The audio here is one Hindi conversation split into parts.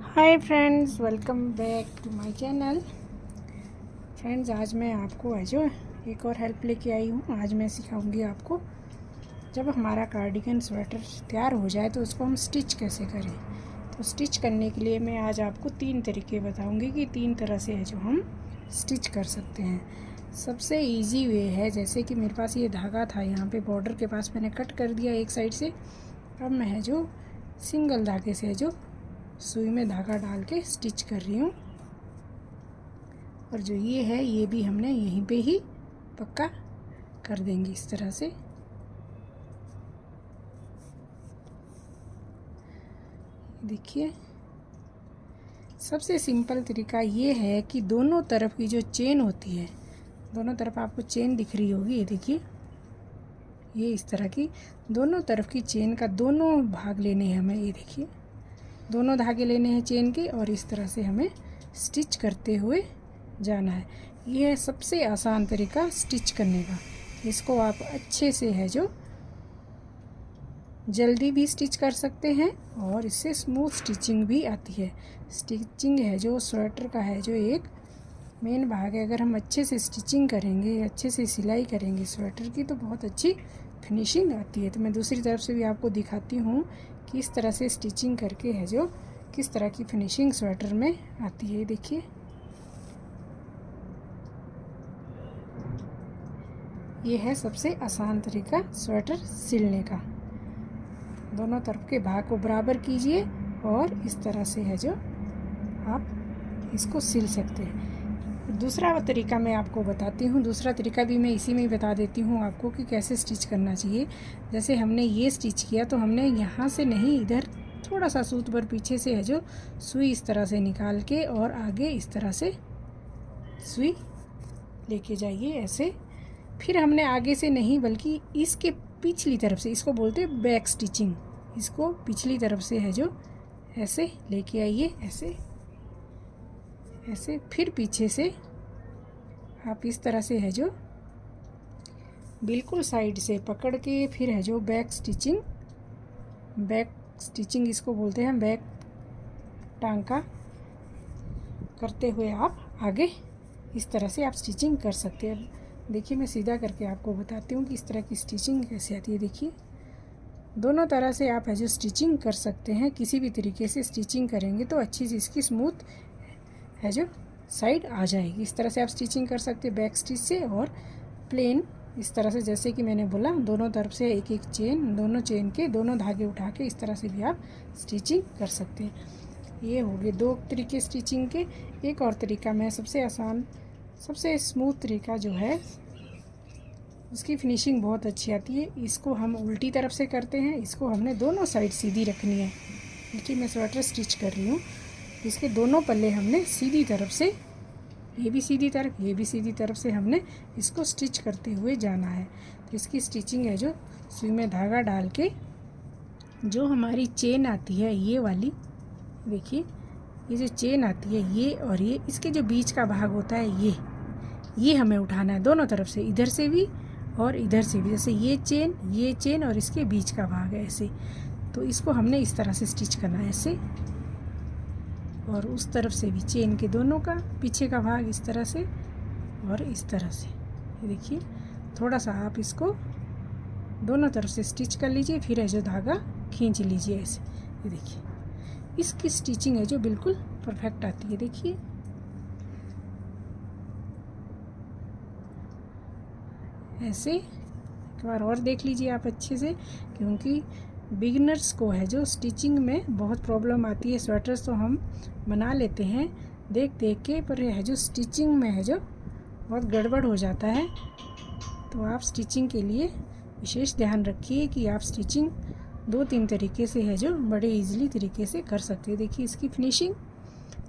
Hi friends, welcome back to my channel. Friends, आज मैं आपको जो एक और हेल्प लेके आई हूँ। आज मैं सिखाऊंगी आपको जब हमारा कार्डिगन स्वेटर तैयार हो जाए तो उसको हम स्टिच कैसे करें। तो स्टिच करने के लिए मैं आज आपको 3 तरीके बताऊंगी कि 3 तरह से है जो हम स्टिच कर सकते हैं। सबसे इजी वे है, जैसे कि मेरे पास ये धागा था, यहाँ पे बॉर्डर के पास मैंने कट कर दिया एक साइड से। अब मैं है जो सिंगल धागे से है जो सुई में धागा डाल के स्टिच कर रही हूँ। और जो ये है ये भी हमने यहीं पे ही पक्का कर देंगे इस तरह से। देखिए, सबसे सिंपल तरीका ये है कि दोनों तरफ की जो चेन होती है, दोनों तरफ आपको चेन दिख रही होगी, ये देखिए, ये इस तरह की दोनों तरफ की चेन का दोनों भाग लेने हैं हमें। ये देखिए, दोनों धागे लेने हैं चेन के और इस तरह से हमें स्टिच करते हुए जाना है। यह है सबसे आसान तरीका स्टिच करने का। इसको आप अच्छे से है जो जल्दी भी स्टिच कर सकते हैं और इससे स्मूथ स्टिचिंग भी आती है। स्टिचिंग है जो स्वेटर का है जो एक मेन भाग है। अगर हम अच्छे से स्टिचिंग करेंगे, अच्छे से सिलाई करेंगे स्वेटर की, तो बहुत अच्छी फिनिशिंग आती है। तो मैं दूसरी तरफ से भी आपको दिखाती हूँ कि इस तरह से स्टिचिंग करके है जो किस तरह की फिनिशिंग स्वेटर में आती है। देखिए, ये है सबसे आसान तरीका स्वेटर सिलने का। दोनों तरफ के भाग को बराबर कीजिए और इस तरह से है जो आप इसको सिल सकते हैं। दूसरा तरीका मैं आपको बताती हूँ। दूसरा तरीका भी मैं इसी में ही बता देती हूँ आपको कि कैसे स्टिच करना चाहिए। जैसे हमने ये स्टिच किया तो हमने यहाँ से नहीं, इधर थोड़ा सा सूत पर पीछे से है जो सुई इस तरह से निकाल के और आगे इस तरह से सुई लेके जाइए ऐसे। फिर हमने आगे से नहीं बल्कि इसके पिछली तरफ से, इसको बोलते हैं बैक स्टिचिंग, इसको पिछली तरफ से है जो ऐसे लेके आइए, ऐसे ऐसे। फिर पीछे से आप इस तरह से है जो बिल्कुल साइड से पकड़ के फिर है जो बैक स्टिचिंग इसको बोलते हैं, बैक टांका करते हुए आप आगे इस तरह से आप स्टिचिंग कर सकते हैं। देखिए, मैं सीधा करके आपको बताती हूँ कि इस तरह की स्टिचिंग कैसे आती है। देखिए, दोनों तरह से आप है जो स्टिचिंग कर सकते हैं। किसी भी तरीके से स्टिचिंग करेंगे तो अच्छी सी इसकी स्मूथ है जो साइड आ जाएगी। इस तरह से आप स्टिचिंग कर सकते हैं बैक स्टिच से, और प्लेन इस तरह से, जैसे कि मैंने बोला, दोनों तरफ से एक एक चेन, दोनों चेन के दोनों धागे उठा के इस तरह से भी आप स्टिचिंग कर सकते हैं। ये हो गए 2 तरीके स्टिचिंग के। एक और तरीका मैं सबसे आसान, सबसे स्मूथ तरीका जो है, उसकी फिनिशिंग बहुत अच्छी आती है। इसको हम उल्टी तरफ से करते हैं। इसको हमने दोनों साइड सीधी रखनी है। देखिए, मैं स्वेटर स्टिच कर रही हूँ, इसके दोनों पल्ले हमने सीधी तरफ से, ये भी सीधी तरफ, ये भी सीधी तरफ से हमने इसको स्टिच करते हुए जाना है। तो इसकी स्टिचिंग है जो सुई में धागा डाल के जो हमारी चेन आती है ये वाली, देखिए, ये जो चेन आती है ये और ये, इसके जो बीच का भाग होता है ये हमें उठाना है दोनों तरफ से, इधर से भी और इधर से भी। जैसे ये चेन और इसके बीच का भाग है ऐसे। तो इसको हमने इस तरह से स्टिच करना है ऐसे, और उस तरफ से भी चेन के दोनों का पीछे का भाग इस तरह से और इस तरह से। ये देखिए, थोड़ा सा आप इसको दोनों तरफ से स्टिच कर लीजिए, फिर है जो धागा खींच लीजिए ऐसे। ये देखिए, इसकी स्टिचिंग है जो बिल्कुल परफेक्ट आती है। देखिए, ऐसे एक बार और देख लीजिए आप अच्छे से, क्योंकि बिगिनर्स को है जो स्टिचिंग में बहुत प्रॉब्लम आती है। स्वेटर्स तो हम बना लेते हैं देख देख के, पर है जो स्टिचिंग में है जो बहुत गड़बड़ हो जाता है। तो आप स्टिचिंग के लिए विशेष ध्यान रखिए कि आप स्टिचिंग 2-3 तरीके से है जो बड़े इजीली तरीके से कर सकते हैं। देखिए, इसकी फिनिशिंग,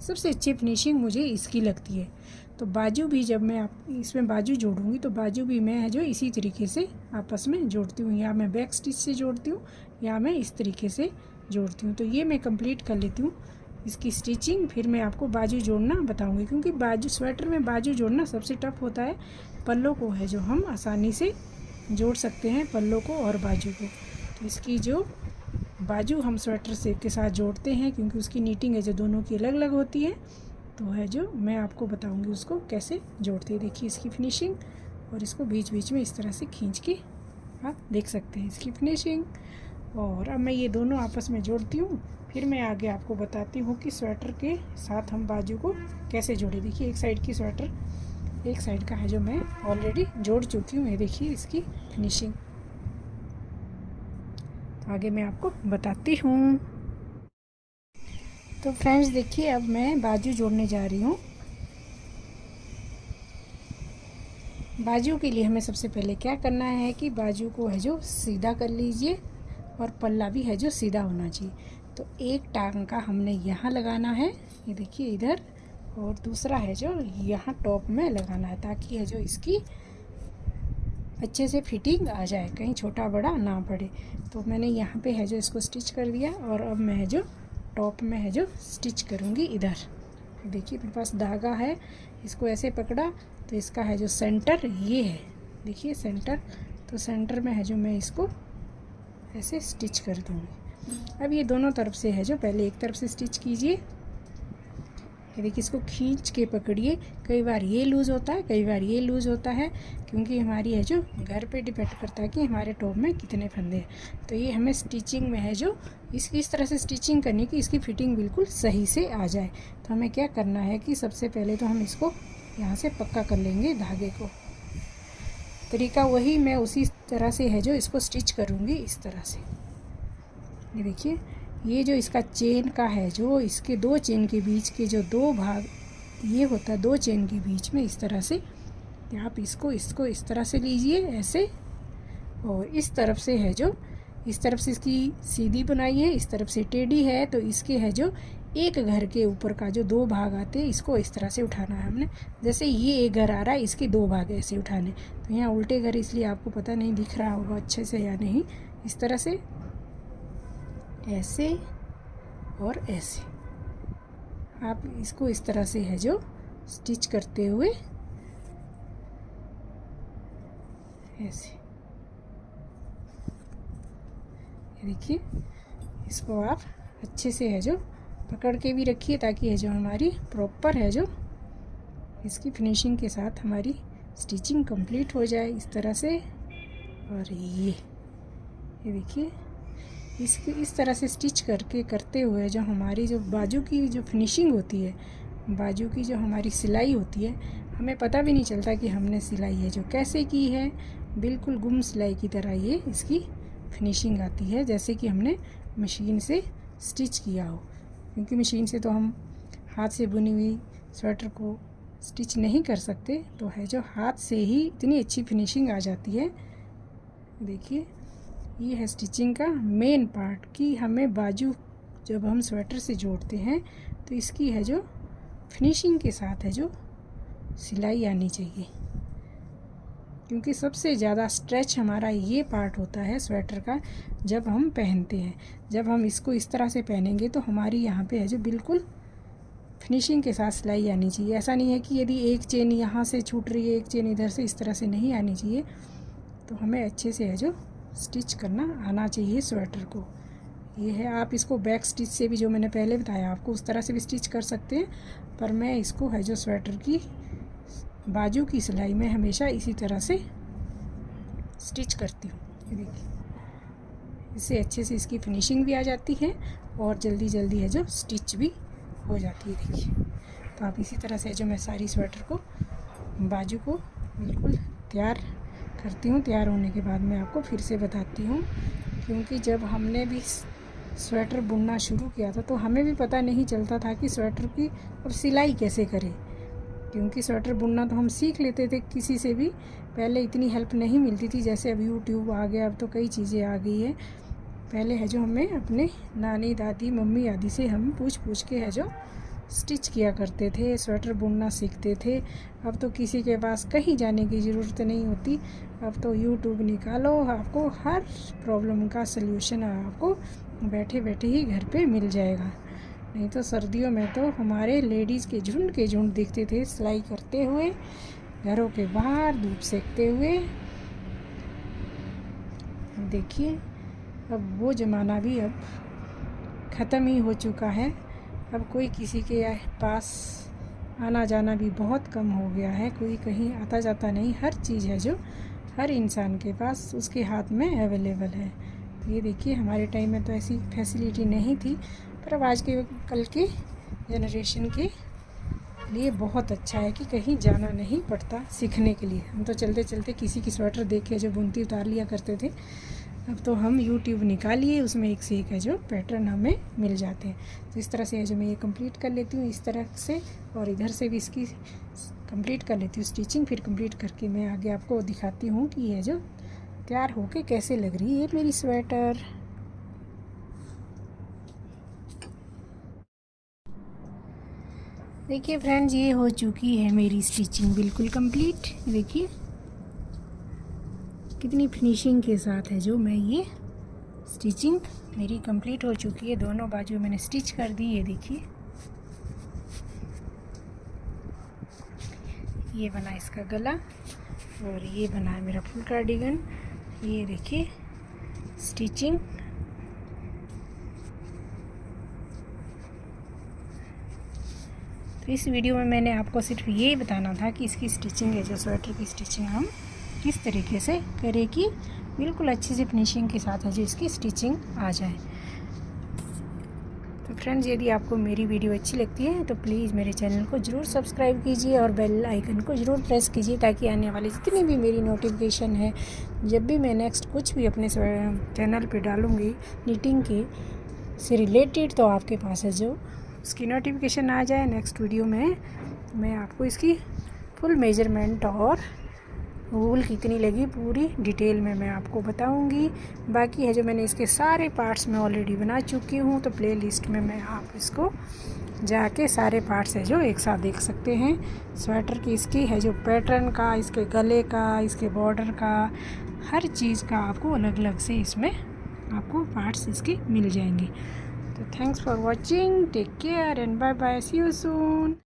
सबसे अच्छी फिनिशिंग मुझे इसकी लगती है। तो बाजू भी जब मैं आप इसमें बाजू जोड़ूंगी तो बाजू भी मैं है जो इसी तरीके से आपस में जोड़ती हूँ, या मैं बैक स्टिच से जोड़ती हूँ या मैं इस तरीके से जोड़ती हूँ। तो ये मैं कंप्लीट कर लेती हूँ इसकी स्टिचिंग, फिर मैं आपको बाजू जोड़ना बताऊँगी, क्योंकि बाजू, स्वेटर में बाजू जोड़ना सबसे टफ होता है। पल्लों को है जो हम आसानी से जोड़ सकते हैं, पल्लों को और बाजू को। तो इसकी जो बाजू हम स्वेटर से के साथ जोड़ते हैं, क्योंकि उसकी नीटिंग है जो दोनों की अलग अलग होती है। तो है जो मैं आपको बताऊंगी उसको कैसे जोड़ते हैं। देखिए इसकी फिनिशिंग, और इसको बीच बीच में इस तरह से खींच के आप देख सकते हैं इसकी फिनिशिंग। और अब मैं ये दोनों आपस में जोड़ती हूँ, फिर मैं आगे आपको बताती हूँ कि स्वेटर के साथ हम बाजू को कैसे जोड़े। देखिए एक साइड की स्वेटर, एक साइड का है जो मैं ऑलरेडी जोड़ चुकी हूँ। ये देखिए इसकी फिनिशिंग, आगे मैं आपको बताती हूँ। तो फ्रेंड्स देखिए अब मैं बाजू जोड़ने जा रही हूँ। बाजू के लिए हमें सबसे पहले क्या करना है कि बाजू को है जो सीधा कर लीजिए, और पल्ला भी है जो सीधा होना चाहिए। तो एक टांका हमने यहाँ लगाना है, ये देखिए इधर, और दूसरा है जो यहाँ टॉप में लगाना है, ताकि है जो इसकी अच्छे से फिटिंग आ जाए, कहीं छोटा बड़ा ना पड़े। तो मैंने यहाँ पे है जो इसको स्टिच कर दिया, और अब मैं है जो टॉप में है जो स्टिच करूँगी इधर। देखिए मेरे पास धागा है, इसको ऐसे पकड़ा तो इसका है जो सेंटर ये है, देखिए सेंटर। तो सेंटर में है जो मैं इसको ऐसे स्टिच कर दूँगी। अब ये दोनों तरफ से है जो पहले एक तरफ से स्टिच कीजिए। ये देखिए इसको खींच के पकड़िए, कई बार ये लूज़ होता है, कई बार ये लूज़ होता है, क्योंकि हमारी है जो घर पे डिपेंड करता है कि हमारे टॉप में कितने फंदे हैं। तो ये हमें स्टिचिंग में है जो इस तरह से स्टिचिंग करनी कि इसकी फिटिंग बिल्कुल सही से आ जाए। तो हमें क्या करना है कि सबसे पहले तो हम इसको यहाँ से पक्का कर लेंगे धागे को। तरीका वही, मैं उसी तरह से है जो इसको स्टिच करूँगी इस तरह से। ये देखिए ये जो इसका चेन का है जो इसके दो चेन के बीच के जो दो भाग ये होता है, दो चेन के बीच में इस तरह से आप इसको इस तरह से लीजिए ऐसे, और इस तरफ से है जो इस तरफ से इसकी सीधी बनाई है, इस तरफ से टेढ़ी है। तो इसके है जो एक घर के ऊपर का जो दो भाग आते हैं इसको इस तरह से उठाना है हमने। जैसे ये एक घर आ रहा है, इसके दो भाग ऐसे उठाने। तो यहाँ उल्टे घर इसलिए आपको पता नहीं दिख रहा होगा अच्छे से या नहीं। इस तरह से ऐसे और ऐसे आप इसको इस तरह से है जो स्टिच करते हुए ऐसे, देखिए इसको आप अच्छे से है जो पकड़ के भी रखिए, ताकि है जो हमारी प्रॉपर है जो इसकी फिनिशिंग के साथ हमारी स्टिचिंग कंप्लीट हो जाए इस तरह से। और ये देखिए इस तरह से स्टिच करते हुए जो हमारी जो बाजू की जो फिनिशिंग होती है, बाजू की जो हमारी सिलाई होती है, हमें पता भी नहीं चलता कि हमने सिलाई है जो कैसे की है। बिल्कुल गुम सिलाई की तरह ये इसकी फिनिशिंग आती है, जैसे कि हमने मशीन से स्टिच किया हो। क्योंकि मशीन से तो हम हाथ से बुनी हुई स्वेटर को स्टिच नहीं कर सकते, तो है जो हाथ से ही इतनी अच्छी फिनिशिंग आ जाती है। देखिए ये है स्टिचिंग का मेन पार्ट, कि हमें बाजू जब हम स्वेटर से जोड़ते हैं तो इसकी है जो फिनिशिंग के साथ है जो सिलाई आनी चाहिए। क्योंकि सबसे ज़्यादा स्ट्रेच हमारा ये पार्ट होता है स्वेटर का जब हम पहनते हैं। जब हम इसको इस तरह से पहनेंगे तो हमारी यहाँ पे है जो बिल्कुल फिनिशिंग के साथ सिलाई आनी चाहिए। ऐसा नहीं है कि यदि एक चेन यहाँ से छूट रही है, एक चेन इधर से, इस तरह से नहीं आनी चाहिए। तो हमें अच्छे से है जो स्टिच करना आना चाहिए स्वेटर को। ये है, आप इसको बैक स्टिच से भी जो मैंने पहले बताया आपको उस तरह से भी स्टिच कर सकते हैं, पर मैं इसको है जो स्वेटर की बाजू की सिलाई में हमेशा इसी तरह से स्टिच करती हूँ। ये देखिए इससे अच्छे से इसकी फिनिशिंग भी आ जाती है और जल्दी जल्दी है जो स्टिच भी हो जाती है। देखिए तो आप इसी तरह से जो मैं सारी स्वेटर को बाजू को बिल्कुल तैयार करती हूँ। तैयार होने के बाद मैं आपको फिर से बताती हूँ, क्योंकि जब हमने भी स्वेटर बुनना शुरू किया था तो हमें भी पता नहीं चलता था कि स्वेटर की और सिलाई कैसे करें। क्योंकि स्वेटर बुनना तो हम सीख लेते थे किसी से भी, पहले इतनी हेल्प नहीं मिलती थी। जैसे अब यूट्यूब आ गया, अब तो कई चीज़ें आ गई है। पहले है जो हमें अपने नानी दादी मम्मी आदि से हम पूछ के है जो स्टिच किया करते थे, स्वेटर बुनना सीखते थे। अब तो किसी के पास कहीं जाने की ज़रूरत नहीं होती। अब तो यूट्यूब निकालो, आपको हर प्रॉब्लम का सल्यूशन आपको बैठे बैठे ही घर पे मिल जाएगा। नहीं तो सर्दियों में तो हमारे लेडीज़ के झुंड दिखते थे सिलाई करते हुए, घरों के बाहर धूप सेकते हुए। देखिए अब वो ज़माना भी अब ख़त्म ही हो चुका है। अब कोई किसी के पास आना जाना भी बहुत कम हो गया है, कोई कहीं आता जाता नहीं। हर चीज़ है जो हर इंसान के पास उसके हाथ में अवेलेबल है। तो ये देखिए, हमारे टाइम में तो ऐसी फैसिलिटी नहीं थी, पर अब आज के कल की जनरेशन के लिए बहुत अच्छा है कि कहीं जाना नहीं पड़ता सीखने के लिए। हम तो चलते चलते किसी की स्वेटर देख के जो बुनती उतार लिया करते थे, अब तो हम यूट्यूब निकालिए, उसमें एक से एक है जो पैटर्न हमें मिल जाते हैं। तो इस तरह से है जो मैं ये कंप्लीट कर लेती हूँ इस तरह से, और इधर से भी इसकी कंप्लीट कर लेती हूँ स्टिचिंग। फिर कंप्लीट करके मैं आगे आपको दिखाती हूँ कि ये जो तैयार होके कैसे लग रही है मेरी स्वेटर। देखिए फ्रेंड्स, ये हो चुकी है मेरी स्टिचिंग बिल्कुल कंप्लीट। देखिए कितनी फिनिशिंग के साथ है जो मैं ये स्टिचिंग मेरी कंप्लीट हो चुकी है। दोनों बाजू मैंने स्टिच कर दी। ये देखिए, ये बना इसका गला और ये बना है मेरा फुल कार्डिगन। ये देखिए स्टिचिंग। तो इस वीडियो में मैंने आपको सिर्फ ये बताना था कि इसकी स्टिचिंग है जो स्वेटर की स्टिचिंग हम किस तरीके से करें कि बिल्कुल अच्छी सी फिनिशिंग के साथ है जो इसकी स्टिचिंग आ जाए। तो फ्रेंड्स, यदि आपको मेरी वीडियो अच्छी लगती है तो प्लीज़ मेरे चैनल को ज़रूर सब्सक्राइब कीजिए और बेल आइकन को ज़रूर प्रेस कीजिए, ताकि आने वाली जितनी भी मेरी नोटिफिकेशन है, जब भी मैं नेक्स्ट कुछ भी अपने चैनल पे डालूँगी नीटिंग के से रिलेटेड, तो आपके पास है जो उसकी नोटिफिकेशन आ जाए। नेक्स्ट वीडियो में मैं आपको इसकी फुल मेजरमेंट और वूल कितनी लगी पूरी डिटेल में मैं आपको बताऊंगी। बाकी है जो मैंने इसके सारे पार्ट्स में ऑलरेडी बना चुकी हूँ, तो प्ले लिस्ट में मैं आप इसको जाके सारे पार्ट्स है जो एक साथ देख सकते हैं। स्वेटर की इसकी है जो पैटर्न का, इसके गले का, इसके बॉर्डर का, हर चीज़ का आपको अलग अलग से इसमें आपको पार्ट्स इसके मिल जाएंगे। तो thanks for watching, take care and bye bye, see you soon.